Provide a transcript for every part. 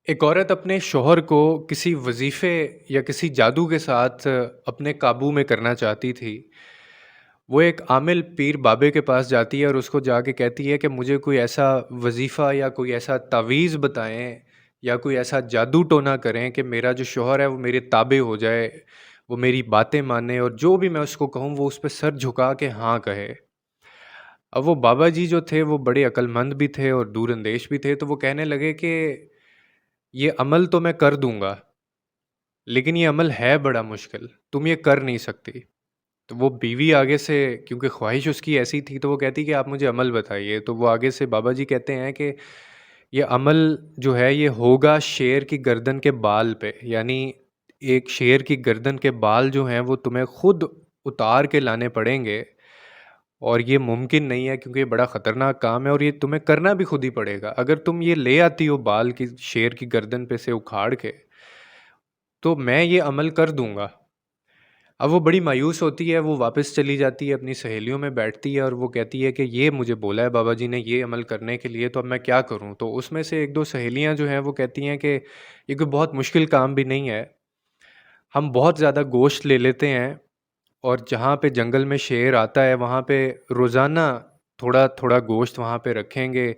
एक औरत अपने शौहर को किसी वजीफ़े या किसी जादू के साथ अपने काबू में करना चाहती थी। वो एक आमिल पीर बाबे के पास जाती है और उसको जाके कहती है कि मुझे कोई ऐसा वजीफ़ा या कोई ऐसा तावीज़ बताएं या कोई ऐसा जादू टोना करें कि मेरा जो शौहर है वो मेरे ताबे हो जाए, वो मेरी बातें माने और जो भी मैं उसको कहूँ वो उस पे सर झुका के हाँ कहे। अब वो बाबा जी जो थे वो बड़े अक्लमंद भी थे और दूरंदेश भी थे, तो वो कहने लगे कि ये अमल तो मैं कर दूँगा, लेकिन ये अमल है बड़ा मुश्किल, तुम ये कर नहीं सकती। तो वो बीवी आगे से, क्योंकि ख्वाहिश उसकी ऐसी थी, तो वो कहती कि आप मुझे अमल बताइए। तो वो आगे से बाबा जी कहते हैं कि ये अमल जो है ये होगा शेर की गर्दन के बाल पे। यानी एक शेर की गर्दन के बाल जो हैं वो तुम्हें खुद उतार के लाने पड़ेंगे और ये मुमकिन नहीं है क्योंकि ये बड़ा ख़तरनाक काम है और ये तुम्हें करना भी खुद ही पड़ेगा। अगर तुम ये ले आती हो बाल की शेर की गर्दन पे से उखाड़ के, तो मैं ये अमल कर दूँगा। अब वो बड़ी मायूस होती है, वो वापस चली जाती है, अपनी सहेलियों में बैठती है और वो कहती है कि ये मुझे बोला है बाबा जी ने ये अमल करने के लिए, तो अब मैं क्या करूँ? तो उसमें से 1-2 सहेलियाँ जो हैं वो कहती हैं कि ये कोई बहुत मुश्किल काम भी नहीं है। हम बहुत ज़्यादा गोश्त ले लेते हैं और जहाँ पे जंगल में शेर आता है वहाँ पे रोज़ाना थोड़ा-थोड़ा गोश्त वहाँ पे रखेंगे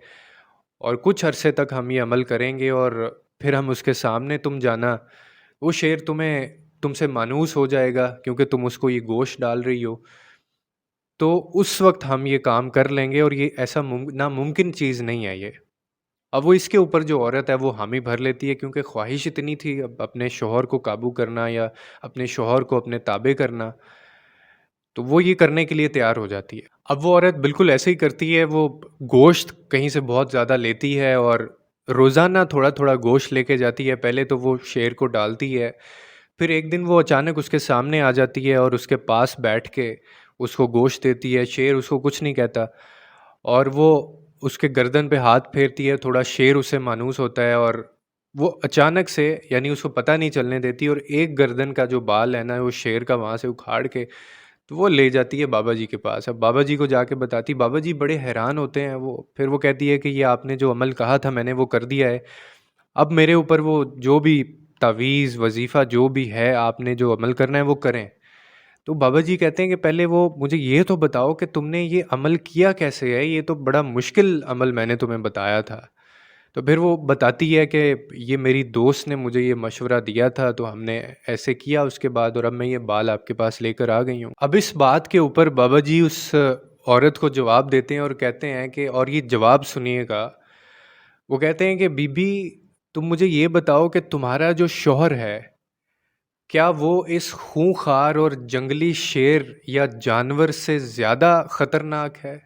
और कुछ अरसे तक हम ये अमल करेंगे और फिर हम उसके सामने तुम जाना, वो शेर तुमसे मायूस हो जाएगा क्योंकि तुम उसको ये गोश्त डाल रही हो। तो उस वक़्त हम ये काम कर लेंगे और ये ऐसा नामुमकिन चीज़ नहीं है ये। अब वो इसके ऊपर जो औरत है वो हामी भर लेती है क्योंकि ख्वाहिश इतनी थी अब अपने शौहर को काबू करना या अपने शौहर को अपने ताबे करना, तो वो ये करने के लिए तैयार हो जाती है। अब वो औरत बिल्कुल ऐसे ही करती है, वो गोश्त कहीं से बहुत ज़्यादा लेती है और रोज़ाना थोड़ा-थोड़ा गोश्त लेके जाती है। पहले तो वो शेर को डालती है, फिर एक दिन वो अचानक उसके सामने आ जाती है और उसके पास बैठ के उसको गोश्त देती है। शेर उसको कुछ नहीं कहता और वो उसके गर्दन पे हाथ फेरती है, थोड़ा शेर उसे मायूस होता है और वो अचानक से, यानी उसको पता नहीं चलने देती और एक गर्दन का जो बाल है ना, वो शेर का वहाँ से उखाड़ के तो वो ले जाती है बाबा जी के पास। अब बाबा जी को जाके बताती, बाबा जी बड़े हैरान होते हैं वो। फिर वो कहती है कि ये आपने जो अमल कहा था मैंने वो कर दिया है। अब मेरे ऊपर वो जो भी तावीज़, वज़ीफ़ा जो भी है आपने जो अमल करना है वो करें। तो बाबा जी कहते हैं कि पहले वो मुझे ये तो बताओ कि तुमने ये अमल किया कैसे है? ये तो बड़ा मुश्किल अमल मैंने तुम्हें बताया था। तो फिर वो बताती है कि ये मेरी दोस्त ने मुझे ये मशवरा दिया था तो हमने ऐसे किया उसके बाद और अब मैं ये बाल आपके पास लेकर आ गई हूँ। अब इस बात के ऊपर बाबा जी उस औरत को जवाब देते हैं और कहते हैं कि, और ये जवाब सुनिएगा, वो कहते हैं कि बीबी, तुम मुझे ये बताओ कि तुम्हारा जो शौहर है, क्या वो इस खूंखार और जंगली शेर या जानवर से ज़्यादा ख़तरनाक है?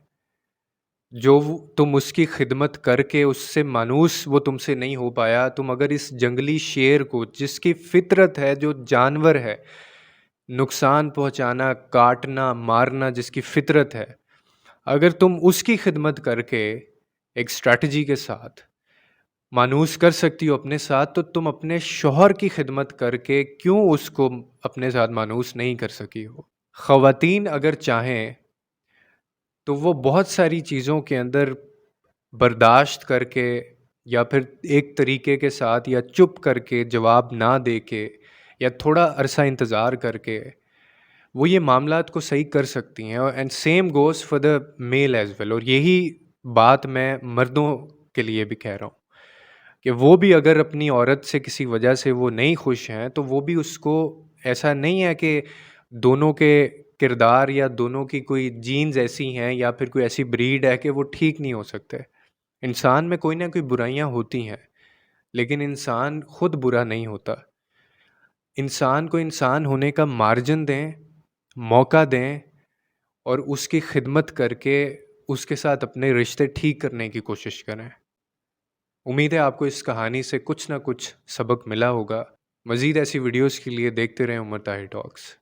तुम उसकी खिदमत करके उससे मानूस वो तुमसे नहीं हो पाया, तुम अगर इस जंगली शेर को, जिसकी फितरत है, जो जानवर है, नुकसान पहुंचाना, काटना, मारना जिसकी फितरत है, अगर तुम उसकी खिदमत करके एक स्ट्रैटेजी के साथ मानूस कर सकती हो अपने साथ, तो तुम अपने शौहर की खिदमत करके क्यों उसको अपने साथ मानूस नहीं कर सकी हो? ख़वातीन अगर चाहें तो वो बहुत सारी चीज़ों के अंदर बर्दाश्त करके या फिर एक तरीके के साथ या चुप करके जवाब ना दे के या थोड़ा अरसा इंतज़ार करके वो ये मामलात को सही कर सकती हैं। और and same goes for the male as well. और यही बात मैं मर्दों के लिए भी कह रहा हूँ कि वो भी अगर अपनी औरत से किसी वजह से वो नहीं खुश हैं, तो वो भी उसको, ऐसा नहीं है कि दोनों के किरदार या दोनों की कोई जीन्स ऐसी हैं या फिर कोई ऐसी ब्रीड है कि वो ठीक नहीं हो सकते। इंसान में कोई ना कोई बुराइयां होती हैं, लेकिन इंसान खुद बुरा नहीं होता। इंसान को इंसान होने का मार्जिन दें, मौका दें और उसकी खिदमत करके उसके साथ अपने रिश्ते ठीक करने की कोशिश करें। उम्मीद है आपको इस कहानी से कुछ ना कुछ सबक मिला होगा। मज़ीद ऐसी वीडियोज़ के लिए देखते रहें उमर ताहिर टॉक्स।